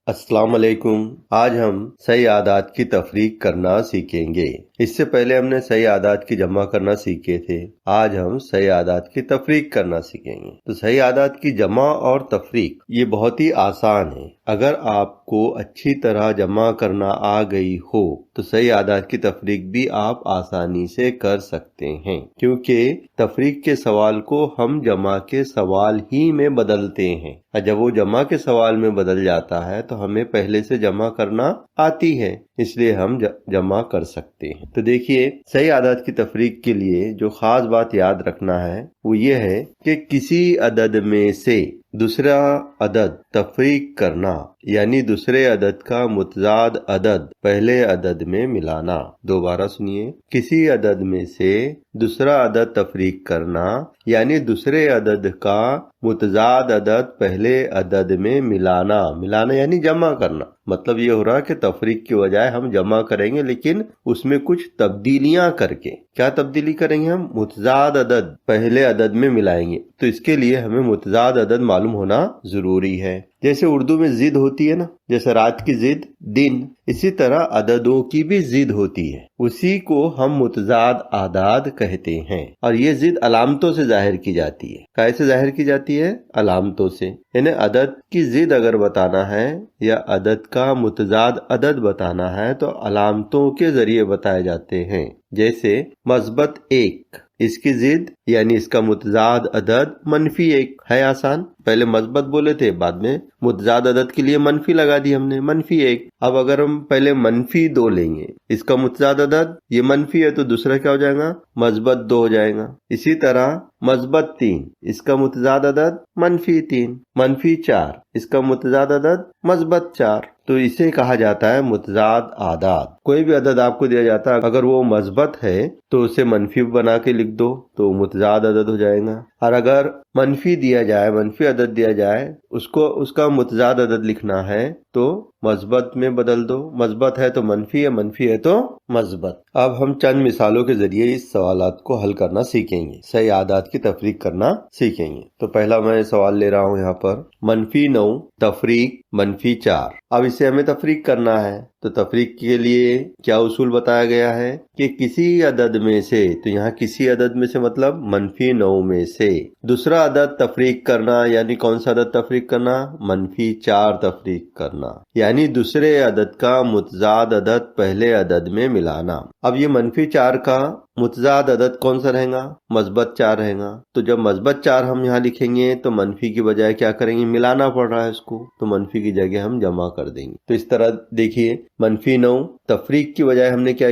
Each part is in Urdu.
السلام علیکم۔ آج ہم صحیح اعداد کی تفریق کرنا سیکھیں گے۔ اس سے پہلے ہم نے صحیح اعداد کی جمع کرنا سیکھے تھے۔ آج ہم صحیح اعداد کی تفریق کرنا سیکھیں گے۔ تو صحیح اعداد کی جمع اور تفریق یہ بہت ہی آسان ہے۔ اگر آپ کو اچھی طرح جمع کرنا آ گئی ہو تو صحیح اعداد کی تفریق بھی آپ آسانی سے کر سکتے ہیں، کیونکہ تفریق کے سوال کو ہم جمع کے سوال ہی میں بدلتے ہیں۔ جب وہ جمع کے سوال میں بدل جاتا ہے تو ہمیں پہلے سے جمع کرنا آتی ہے، اس لیے ہم جمع کر سکتے ہیں۔ تو دیکھیے، صحیح اعداد کی تفریق کے لیے جو خاص بات یاد رکھنا ہے وہ یہ ہے کہ کسی عدد میں سے دوسرا عدد تفریق کرنا، یعنی دوسرے عدد کا متضاد عدد پہلے عدد میں ملانا۔ دوبارہ سنیے، کسی عدد میں سے دوسرا عدد تفریق کرنا یعنی دوسرے عدد کا متضاد عدد پہلے عدد میں ملانا یعنی جمع کرنا۔ مطلب یہ ہو رہا کہ تفریق کی بجائے ہم جمع کریں گے، لیکن اس میں کچھ تبدیلیاں کر کے۔ کیا تبدیلی کریں گے؟ ہم متضاد عدد پہلے عدد میں ملائیں گے۔ تو اس کے لیے ہمیں متضاد عدد معلوم ہونا ضروری ہے۔ جیسے اردو میں ضد ہوتی ہے نا، جیسے رات کی ضد دن، اسی طرح عددوں کی بھی ضد ہوتی ہے، اسی کو ہم متضاد اعداد کہتے ہیں۔ اور یہ ضد علامتوں سے ظاہر کی جاتی ہے۔ کیسے ظاہر کی جاتی ہے؟ علامتوں سے، یعنی عدد کی ضد اگر بتانا ہے یا عدد کا متضاد عدد بتانا ہے تو علامتوں کے ذریعے بتائے جاتے ہیں۔ جیسے مثبت 1، اس کی ضد یعنی اس کا متضاد عدد -1 ہے۔ آسان، پہلے مثبت بولے تھے، بعد میں متضاد عدد کے لیے منفی لگا دی ہم نے، -1۔ اب اگر ہم پہلے -2 لیں گے، اس کا متضاد عدد یہ منفی ہے تو دوسرا کیا ہو جائے گا؟ مثبت 2 ہو جائے گا۔ اسی طرح مثبت 3، اس کا متضاد عدد -3، -4، اس کا متضاد عدد مثبت 4۔ تو اسے کہا جاتا ہے متضاد اعداد۔ کوئی بھی عدد آپ کو دیا جاتا ہے، اگر وہ مثبت ہے تو اسے منفی بنا کے لکھ دو تو متضاد عدد ہو جائے گا، اور اگر منفی دیا جائے، منفی عدد دیا جائے، اس کا متضاد عدد لکھنا ہے تو مثبت میں بدل دو۔ مثبت ہے تو منفی ہے، منفی ہے تو مثبت۔ اب ہم چند مثالوں کے ذریعے اس سوالات کو حل کرنا سیکھیں گے، صحیح اعداد کی تفریق کرنا سیکھیں گے۔ تو پہلا میں سوال لے رہا ہوں یہاں پر، -9 تفریق -4۔ اب اسے ہمیں تفریق کرنا ہے تو تفریق کے لیے کیا اصول بتایا گیا ہے کہ کسی عدد میں سے، تو یہاں کسی عدد میں سے مطلب -9 میں سے دوسرا عدد تفریق کرنا، یعنی کون سا عدد تفریق کرنا؟ -4 تفریق کرنا، یعنی دوسرے عدد کا متضاد عدد پہلے عدد میں ملانا۔ اب یہ -4 کا متضاد عدد کون سا رہے گا؟ مثبت 4 رہے گا۔ تو جب مثبت 4 ہم یہاں لکھیں گے تو منفی کی بجائے کیا کریں گے؟ ملانا پڑ رہا ہے اس کو، تو منفی کی جگہ ہم جمع کر دیں گے۔ تو اس طرح دیکھیے، -9 تفریق کی بجائے ہم نے کیا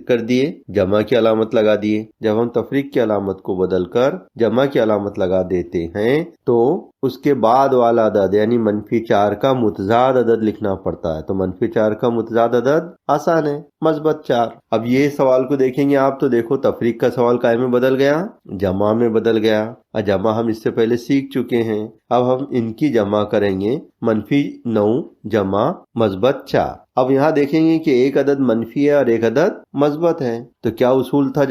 کر دیے؟ جمع کی علامت لگا دیے۔ جب ہم تفریق کی علامت کو بدل کر جمع کی علامت لگا دیتے ہیں تو اس کے بعد والا عدد یعنی -4 کا متضاد عدد لکھنا پڑتا ہے۔ تو -4 کا متضاد عدد آسان ہے، مثبت 4۔ اب یہ سوال کو دیکھیں گے آپ تو دیکھو، تفریق کا سوال کائے میں بدل گیا؟ جمع میں بدل گیا۔ اور جمع ہم اس سے پہلے سیکھ چکے ہیں۔ اب ہم ان کی جمع کریں گے، -9 جمع مثبت 4۔ اب یہاں دیکھیں گے کہ ایک عدد منفی ہے اور ایک عدد مثبت ہے، تو کیا اصول تھا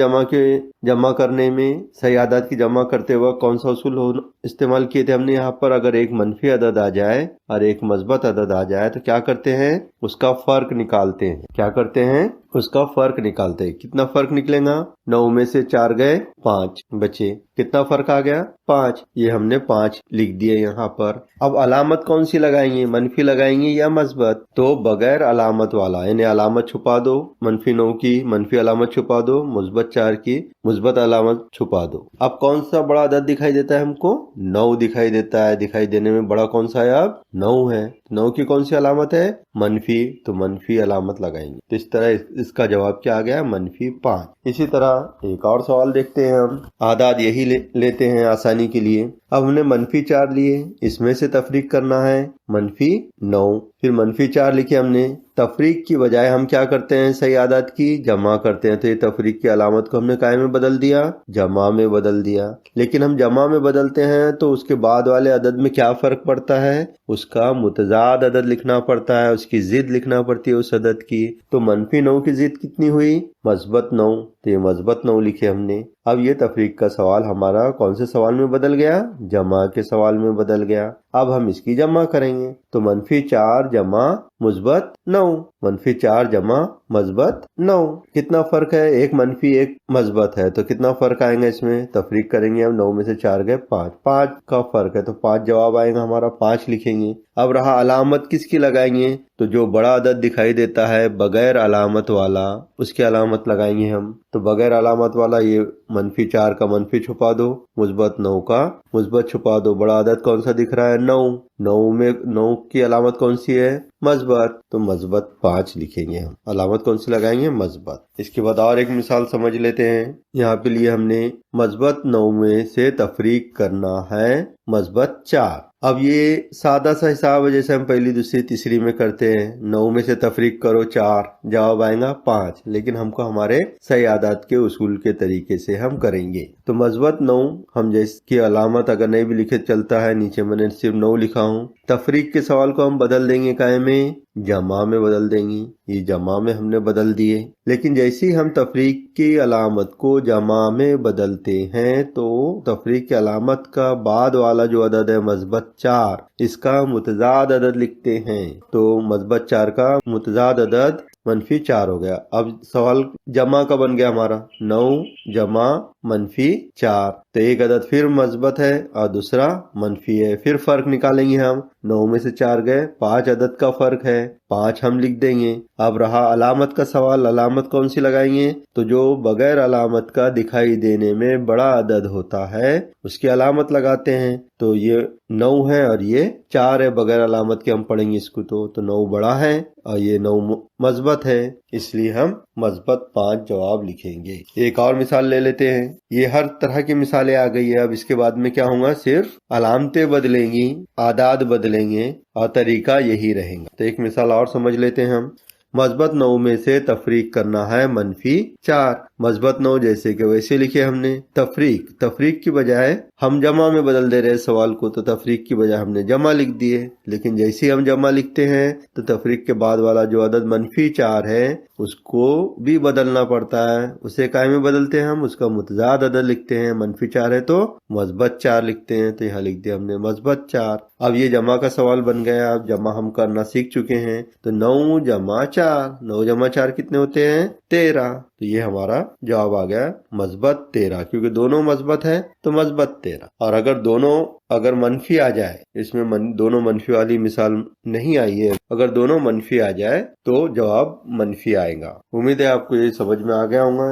جمع کرنے میں؟ صحیح اعداد کی جمع کرتے وقت کون سا اصول استعمال کیے تھے ہم نے یہاں پر؟ اگر ایک منفی عدد آ جائے اور ایک مثبت عدد آ جائے تو کیا کرتے ہیں؟ اس کا فرق نکالتے ہیں۔ کیا کرتے ہیں؟ اس کا فرق نکالتے ہیں۔ کتنا فرق نکلے گا؟ 9 میں سے 4 گئے، 5 بچے۔ کتنا فرق آ گیا؟ 5۔ یہ ہم نے 5 لکھ دیے یہاں پر۔ اب علامت کون سی لگائیں گے؟ منفی لگائیں گے یا مثبت؟ تو بغیر علامت والا، یعنی علامت چھپا دو، -9 کی منفی علامت چھپا دو، مثبت 4 کی مثبت علامت چھپا دو۔ اب کون سا بڑا عدد دکھائی دیتا ہے ہم کو؟ 9 دکھائی دیتا ہے۔ دکھائی دینے میں بڑا کون سا ہے؟ اب 9 ہے۔ 9 کی کون سی علامت ہے؟ منفی، تو منفی علامت لگائیں گے۔ تو اس طرح اس کا جواب کیا آ گیا؟ -5۔ اسی طرح ایک اور سوال دیکھتے ہیں ہم، اعداد یہی لیتے ہیں آسانی کے لیے۔ اب ہم نے -4 لیے، اس میں سے تفریق کرنا ہے -9، پھر -4 لکھے ہم نے۔ تفریق کی بجائے ہم کیا کرتے ہیں؟ صحیح اعداد کی جمع کرتے ہیں۔ تو یہ تفریق کی علامت کو ہم نے کائے میں بدل دیا؟ جمع میں بدل دیا۔ لیکن ہم جمع میں بدلتے ہیں تو اس کے بعد والے عدد میں کیا فرق پڑتا ہے؟ اس کا متضاد عدد لکھنا پڑتا ہے، اس کی ضد لکھنا پڑتی ہے اس عدد کی۔ تو -9 کی ضد کتنی ہوئی؟ مثبت 9، تو یہ مثبت 9 لکھے ہم نے۔ اب یہ تفریق کا سوال ہمارا کون سے سوال میں بدل گیا؟ جمع کے سوال میں بدل گیا۔ اب ہم اس کی جمع کریں گے تو -4 جمع مثبت 9، -4 جمع مثبت 9، کتنا فرق ہے؟ ایک منفی ایک مثبت ہے تو کتنا فرق آئیں گا اس میں؟ تفریق کریں گے ہم، 9 میں سے 4 گئے 5، 5 کا فرق ہے تو 5 جواب آئے گا ہمارا، 5 لکھیں گے۔ اب رہا علامت کس کی لگائیں گے؟ تو جو بڑا عدد دکھائی دیتا ہے بغیر علامت والا اس کی علامت لگائیں گے ہم، تو بغیر علامت والا یہ -4 کا منفی چھپا دو، مثبت 9 کا مثبت چھپا دو، بڑا عدد کون سا دکھ رہا ہے؟ 9، 9 میں 9 کی علامت کون سی ہے؟ مثبت، تو مثبت 5 لکھیں گے ہم، علامت کون سی لگائیں گے؟ مثبت۔ اس کے بعد اور ایک مثال سمجھ لیتے ہیں، یہاں پہ لیے ہم نے مثبت 9 میں سے تفریق کرنا ہے مثبت 4۔ اب یہ سادہ سا حساب ہے جیسے ہم پہلی دوسری تیسری میں کرتے ہیں، 9 میں سے تفریق کرو 4، جواب آئے گا 5، لیکن ہم کو ہمارے صحیح اعداد کے اصول کے طریقے سے ہم کریں گے۔ تو مثبت 9 ہم جیس کی علامت اگر نہیں بھی لکھے چلتا ہے، نیچے میں نے صرف 9 لکھا ہوں۔ تفریق کے سوال کو ہم بدل دیں گے کائے میں؟ جمع میں بدل دیں گے، یہ جمع میں ہم نے بدل دیے، لیکن جیسے ہم تفریق کی علامت کو جمع میں بدلتے ہیں تو تفریق کی علامت کا بعد والا جو عدد ہے مثبت 4، اس کا متضاد عدد لکھتے ہیں، تو مثبت 4 کا متضاد عدد -4 ہو گیا۔ اب سوال جمع کا بن گیا ہمارا، 9 جمع -4، تو ایک عدد پھر مثبت ہے اور دوسرا منفی ہے، پھر فرق نکالیں گے ہم، 9 میں سے 4 گئے، 5 عدد کا فرق ہے، 5 ہم لکھ دیں گے۔ اب رہا علامت کا سوال، علامت کون سی لگائیں گے؟ تو جو بغیر علامت کا دکھائی دینے میں بڑا عدد ہوتا ہے اس کی علامت لگاتے ہیں، تو یہ 9 ہے اور یہ 4 ہے، بغیر علامت کے ہم پڑھیں گے اس کو، تو 9 بڑا ہے اور یہ 9 مثبت ہے، اس لیے ہم مثبت 5 جواب لکھیں گے۔ ایک اور مثال لے لیتے ہیں، یہ ہر طرح کی مثالیں آ گئی ہے، اب اس کے بعد میں کیا ہوگا؟ صرف علامتیں بدلیں گی، اعداد بدلیں گے اور طریقہ یہی رہیں گا۔ تو ایک مثال اور سمجھ لیتے ہیں ہم، مثبت 9 میں سے تفریق کرنا ہے -4، مثبت 9 جیسے کہ ویسے لکھے ہم نے، تفریق کی بجائے ہم جمع میں بدل دے رہے سوال کو، تو تفریق کی بجائے ہم نے جمع لکھ دیے، لیکن جیسے ہم جمع لکھتے ہیں تو تفریق کے بعد والا جو عدد -4 ہے اس کو بھی بدلنا پڑتا ہے، اسے کائے میں بدلتے ہیں ہم؟ اس کا متضاد عدد لکھتے ہیں، -4 ہے تو مثبت 4 لکھتے ہیں، تو یہاں لکھ دیا ہم نے مثبت 4۔ اب یہ جمع کا سوال بن گیا، اب جمع ہم کرنا سیکھ چکے ہیں، تو 9 جمع 4، 9 جمع 4 کتنے ہوتے ہیں؟ 13، تو یہ ہمارا جواب آ گیا مثبت 13، کیونکہ دونوں مثبت ہے تو مثبت 13۔ اور اگر منفی آ جائے، اس میں دونوں منفی والی مثال نہیں آئی ہے، اگر دونوں منفی آ جائے تو جواب منفی آئے گا۔ امید ہے آپ کو یہ سمجھ میں آ گیا ہوگا۔